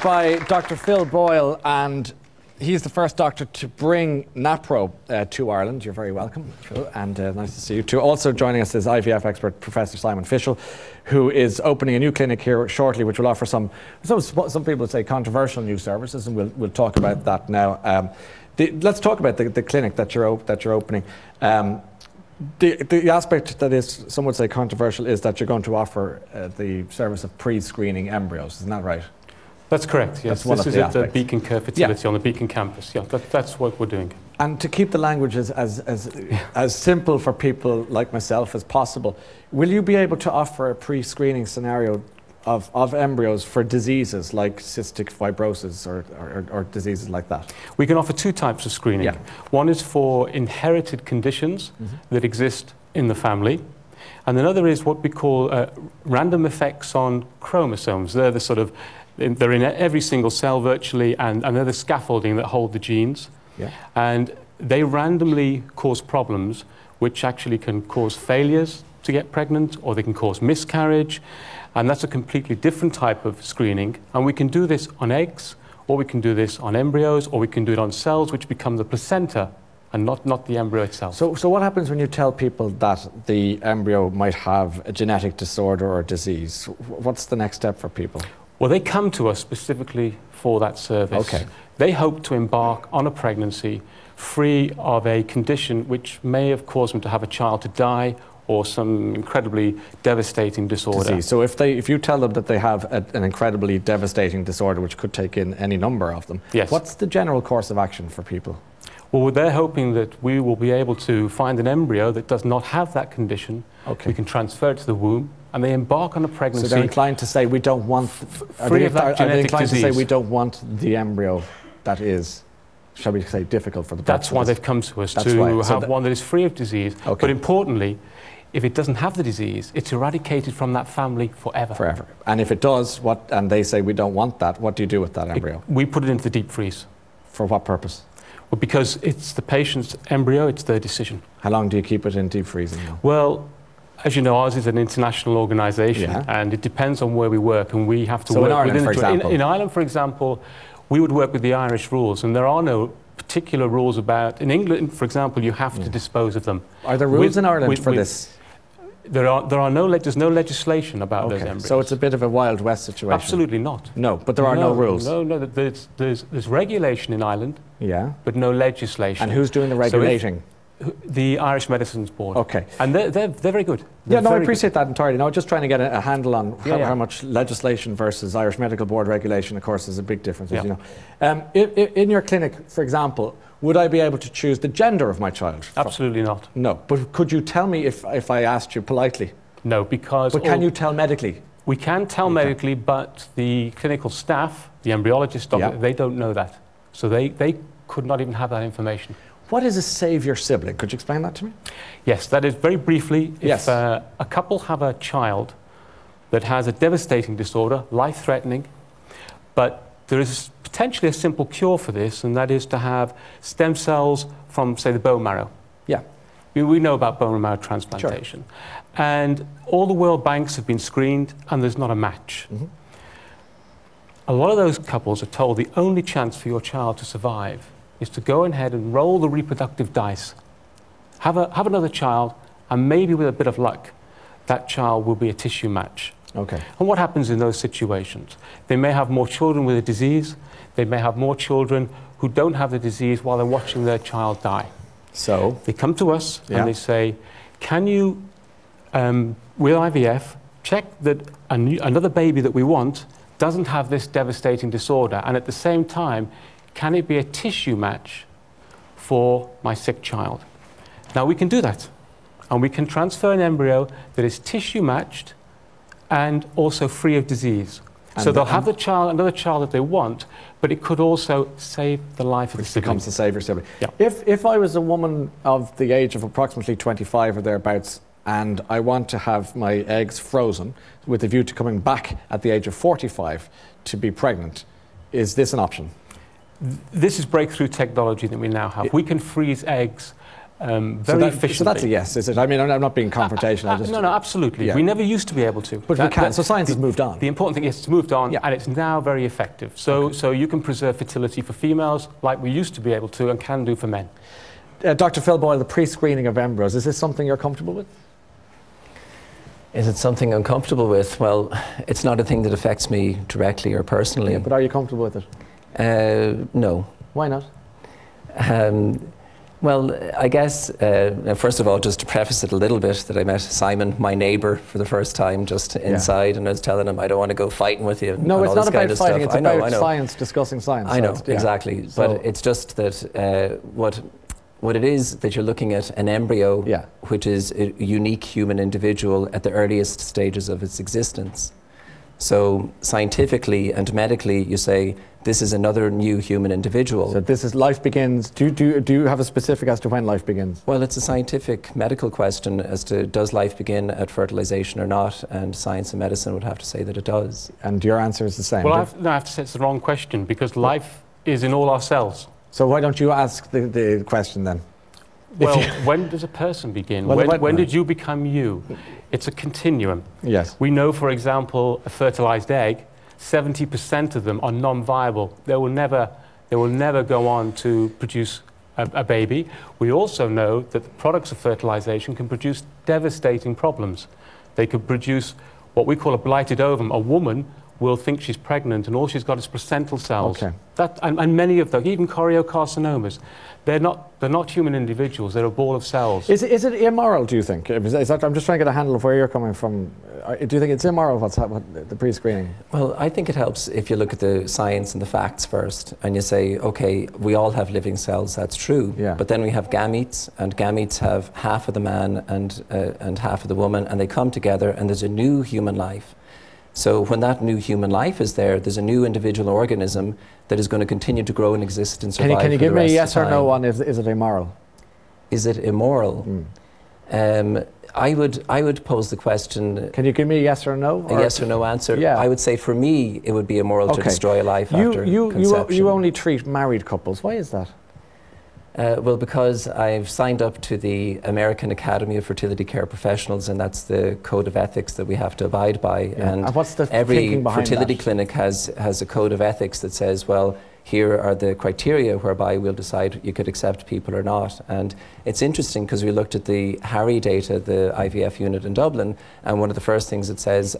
by Dr. Phil Boyle, and he's the first doctor to bring NAPRO to Ireland. You're very welcome, Phil, and nice to see you too. Also joining us is IVF expert Professor Simon Fischel, who is opening a new clinic here shortly, which will offer some people would say controversial new services, and we'll talk about that now. Let's talk about the clinic that you're opening. The aspect that is, some would say, controversial is that you're going to offer the service of pre-screening embryos. Isn't that right? That's correct, yes. This is at the Beacon Care facility on the Beacon campus. Yeah, that's what we're doing. And to keep the language as simple for people like myself as possible, will you be able to offer a pre-screening scenario of embryos for diseases like cystic fibrosis or diseases like that? We can offer two types of screening. Yeah. One is for inherited conditions that exist in the family, and another is what we call random effects on chromosomes. They're the sort of, they're in every single cell virtually, and they're the scaffolding that hold the genes. Yeah. And they randomly cause problems which actually can cause failures to get pregnant, or they can cause miscarriage. And that's a completely different type of screening. And we can do this on eggs, or we can do this on embryos, or we can do it on cells which become the placenta and not the embryo itself. So what happens when you tell people that the embryo might have a genetic disorder or disease? What's the next step for people? Well, they come to us specifically for that service. Okay. They hope to embark on a pregnancy free of a condition which may have caused them to have a child to die, or some incredibly devastating disorder. Disease. So if you tell them that they have an incredibly devastating disorder, which could take in any number of them, yes. What's the general course of action for people? Well, they're hoping that we will be able to find an embryo that does not have that condition. Okay. We can transfer it to the womb, and they embark on a pregnancy. So they're inclined to say we don't want... Free of that genetic are they inclined disease. to say we don't want the embryo that is, shall we say, difficult for the person? That's why they've come to us, to have one that is free of disease. Okay. But importantly, if it doesn't have the disease, it's eradicated from that family forever. Forever. And if it does, and they say we don't want that, what do you do with that embryo? We put it into the deep freeze. For what purpose? Well, because it's the patient's embryo, it's their decision. How long do you keep it in deep freezing now? Well, as you know, ours is an international organisation, and it depends on where we work, and we have to work in Ireland, within for example. In Ireland, for example, we would work with the Irish rules, and there are no particular rules about... In England, for example, you have to dispose of them. Are there rules in Ireland for this? There's no legislation about those embryos. So it's a bit of a Wild West situation. Absolutely not. No, but there are no rules. No, there's regulation in Ireland. Yeah. But no legislation. And who's doing the regulating? The Irish Medicines Board. Okay. And they're very good. I appreciate that entirely. No, just trying to get a handle on how much legislation versus Irish Medical Board regulation, of course, is a big difference, as you know. In your clinic, for example, would I be able to choose the gender of my child? Absolutely not. No. But could you tell me if I asked you politely? No, because... But can you tell medically? We can tell medically, but the clinical staff, the embryologist, they don't know that. So they could not even have that information. What is a saviour sibling? Could you explain that to me? Yes, that is very briefly, yes. If a couple have a child that has a devastating disorder, life-threatening, but there is potentially a simple cure for this, and that is to have stem cells from, say, the bone marrow. Yeah. We know about bone marrow transplantation. Sure. And all the World Banks have been screened, and there's not a match. A lot of those couples are told the only chance for your child to survive is to go ahead and roll the reproductive dice. Have another child, and maybe with a bit of luck, that child will be a tissue match. Okay. And what happens in those situations? They may have more children with a disease. They may have more children who don't have the disease while they're watching their child die. So? They come to us and they say, can you, with IVF, check that another baby that we want doesn't have this devastating disorder, and at the same time, can it be a tissue match for my sick child? Now, we can do that, and we can transfer an embryo that is tissue matched and also free of disease. So they'll have another child that they want, but it could also save the life of the sibling. Becomes the saviour sibling. Yeah. If I was a woman of the age of approximately 25 or thereabouts, and I want to have my eggs frozen with a view to coming back at the age of 45 to be pregnant, is this an option? This is breakthrough technology that we now have. We can freeze eggs very efficiently. So that's a yes, is it? I mean, I'm not being confrontational. No, absolutely. Yeah. We never used to be able to. But we can. So science has moved on. The important thing is it's moved on, and it's now very effective. So you can preserve fertility for females like we used to be able to and can do for men. Dr. Phil Boyle, the pre-screening of embryos, is this something you're comfortable with? Is it something I'm comfortable with? Well, it's not a thing that affects me directly or personally. Yeah, but are you comfortable with it? No. Why not? Well, I guess, first of all, just to preface it a little bit, that I met Simon, my neighbour, for the first time, just inside, and I was telling him, I don't want to go fighting with you. No, it's not about fighting, it's about I know. science, discussing science. I know, exactly. So, but it's just that what it is that you're looking at an embryo, which is a unique human individual at the earliest stages of its existence. So scientifically and medically, you say, this is another new human individual. So this is life begins. Do you have a specific as to when life begins? Well, it's a scientific medical question as to does life begin at fertilization or not, and science and medicine would have to say that it does. And your answer is the same? Well, I have to say it's the wrong question, because life is in all our cells. So why don't you ask the question then? Well, when does a person begin? Well, when did you become you? It's a continuum. Yes. We know, for example, a fertilized egg, 70% of them are non-viable. They will never go on to produce a baby. We also know that the products of fertilization can produce devastating problems. They could produce what we call a blighted ovum. A woman will think she's pregnant and all she's got is placental cells. Okay. And many of them, even choriocarcinomas, they're not human individuals, they're a ball of cells. Is it immoral, do you think? I'm just trying to get a handle of where you're coming from. Do you think it's immoral, the pre-screening? Well, I think it helps if you look at the science and the facts first, and you say, okay, we all have living cells, that's true, but then we have gametes, and gametes have half of the man and half of the woman, and they come together, and there's a new human life. So when that new human life is there, there's a new individual organism that is going to continue to grow and exist and survive. Can you give me a yes or no on is it immoral? Is it immoral? I would pose the question. Can you give me a yes or no? A yes or no answer? Yeah. I would say for me it would be immoral to destroy a life after conception. You only treat married couples. Why is that? Well, because I've signed up to the American Academy of Fertility Care Professionals, and that's the code of ethics that we have to abide by. And what's the every thinking behind fertility that? clinic has a code of ethics that says, well, here are the criteria whereby we'll decide you could accept people or not. And it's interesting because we looked at the Harry data, the IVF unit in Dublin, and one of the first things it says,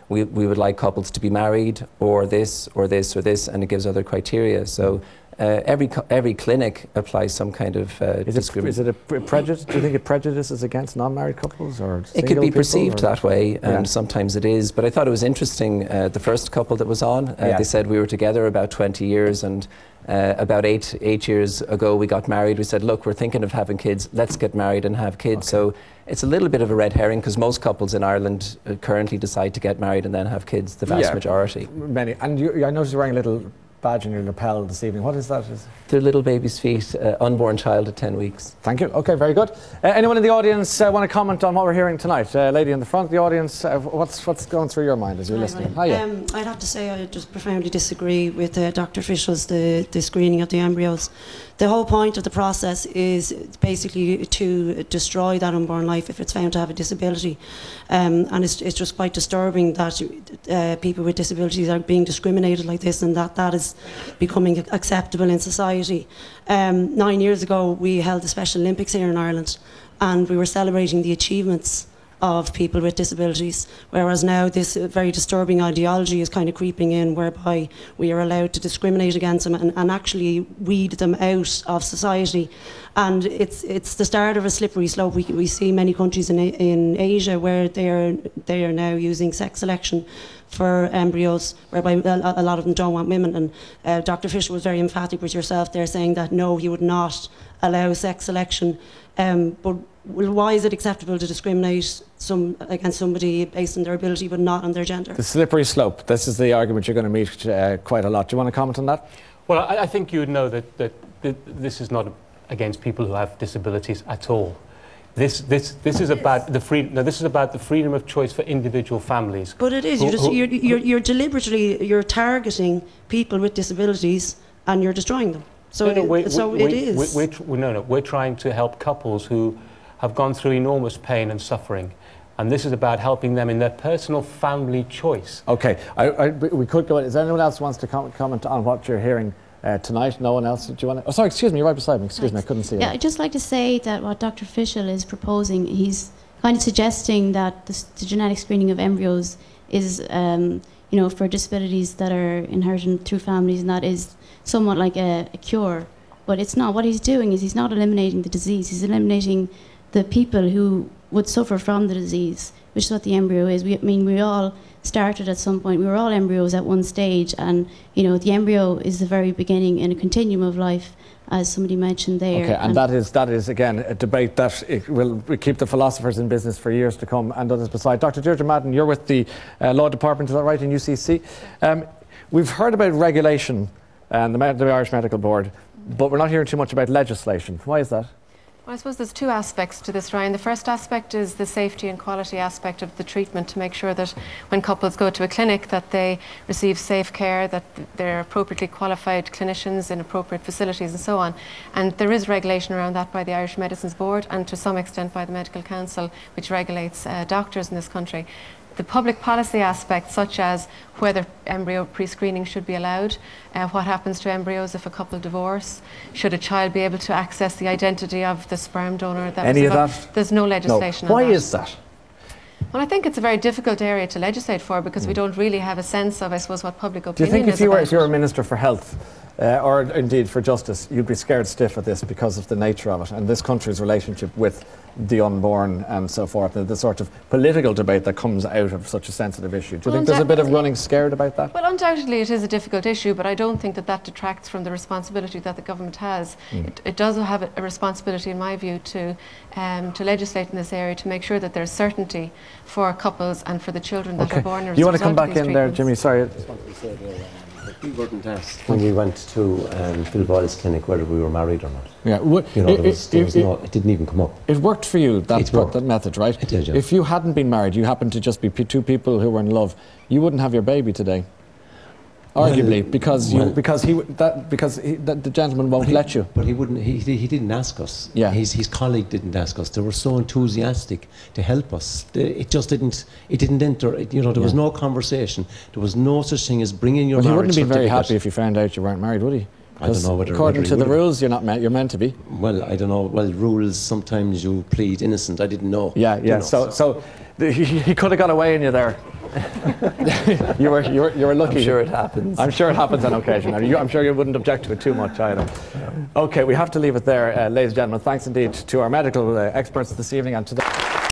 we would like couples to be married, or this, or this, or this, and it gives other criteria. So every clinic applies some kind of discrimination. Is it a prejudice? Do you think it prejudices against non-married couples or it could be perceived people, that way, and sometimes it is. But I thought it was interesting. The first couple that was on, they said we were together about 20 years, and about eight years ago we got married. We said, look, we're thinking of having kids. Let's get married and have kids. So it's a little bit of a red herring because most couples in Ireland currently decide to get married and then have kids. The vast majority. Many. And I noticed you're wearing a little badge in your lapel this evening. What is that? They're little baby's feet, unborn child at 10 weeks. Thank you. Okay, very good. Anyone in the audience want to comment on what we're hearing tonight? Lady in the front of the audience, what's going through your mind as you're listening? I'd have to say I just profoundly disagree with Dr. Fischel's the screening of the embryos. The whole point of the process is basically to destroy that unborn life if it's found to have a disability. And it's just quite disturbing that people with disabilities are being discriminated like this, and that is becoming acceptable in society. 9 years ago we held the Special Olympics here in Ireland, and we were celebrating the achievements of people with disabilities, whereas now this very disturbing ideology is kind of creeping in, whereby we are allowed to discriminate against them and actually weed them out of society. And it's the start of a slippery slope. We see many countries in Asia where they are now using sex selection for embryos, whereby a lot of them don't want women. And Dr. Fischel was very emphatic with yourself there, saying that no, he would not allow sex selection. But why is it acceptable to discriminate against somebody based on their ability but not on their gender? The slippery slope. This is the argument you're going to meet quite a lot. Do you want to comment on that? Well, I think you would know that this is not against people who have disabilities at all. This is about the freedom. No, this is about the freedom of choice for individual families. But it is. You're deliberately targeting people with disabilities, and you're destroying them. So we're trying to help couples who have gone through enormous pain and suffering. And this is about helping them in their personal family choice. Okay, we could go. Is there anyone else who wants to comment on what you're hearing tonight? No one else? Do you want to? Oh, sorry, excuse me, you're right beside me. Excuse me, I couldn't see you. Yeah, I'd just like to say that what Dr. Fischel is proposing, he's kind of suggesting that the genetic screening of embryos is, you know, for disabilities that are inherited through families, and that is somewhat like a cure. But it's not. What he's doing is he's not eliminating the disease. He's eliminating the people who would suffer from the disease, which is what the embryo is. We all started at some point. We were all embryos at one stage, and you know, the embryo is the very beginning in a continuum of life, as somebody mentioned there. Okay, and that is again a debate that it will keep the philosophers in business for years to come, and others beside. Dr. Deirdre Madden, you're with the law department, is that right, in UCC? We've heard about regulation and the Irish Medical Board, but we're not hearing too much about legislation. Why is that? Well, I suppose there's two aspects to this, Ryan. The first aspect is the safety and quality aspect of the treatment, to make sure that when couples go to a clinic that they receive safe care, that they're appropriately qualified clinicians in appropriate facilities and so on. And there is regulation around that by the Irish Medicines Board and to some extent by the Medical Council, which regulates doctors in this country. The public policy aspects, such as whether embryo pre-screening should be allowed, what happens to embryos if a couple divorce, should a child be able to access the identity of the sperm donor? Any of that? There's no legislation on Why that. is that? Well, I think it's a very difficult area to legislate for, because we don't really have a sense of, I suppose, what public opinion is. Do you think if you were a it. Minister for Health, or indeed for Justice, you'd be scared stiff at this because of the nature of it and this country's relationship with the unborn and so forth, the sort of political debate that comes out of such a sensitive issue? Do you think there's a bit of running scared about that? Well, undoubtedly it is a difficult issue, but I don't think that detracts from the responsibility that the government has. It does have a responsibility, in my view, to legislate in this area, to make sure that there's certainty for couples and for the children that are born as a result of these treatments. You want to come back in there, Jimmy? Sorry. We weren't asked when we went to Phil Boyle's clinic whether we were married or not. Yeah, you know, it didn't even come up. It worked for you, that method, right? It did, yeah. If you hadn't been married, you happened to just be two people who were in love, you wouldn't have your baby today. Arguably, because the gentleman won't let you. But he wouldn't. He didn't ask us. Yeah. His colleague didn't ask us. They were so enthusiastic to help us. It just didn't. It didn't enter. You know, there was no conversation. There was no such thing as bringing your. Well, he marriage wouldn't be very certificate. happy if you found out you weren't married, would he? I don't know whether. According to the rules, you're not you're meant to be. Well, I don't know. Well, rules, sometimes you plead innocent. I didn't know. Yeah, yeah. So he could have got away in you there. you were lucky. I'm sure it happens. I'm sure it happens on occasion. I'm sure you wouldn't object to it too much either. Okay, we have to leave it there, ladies and gentlemen. Thanks indeed to our medical experts this evening and to the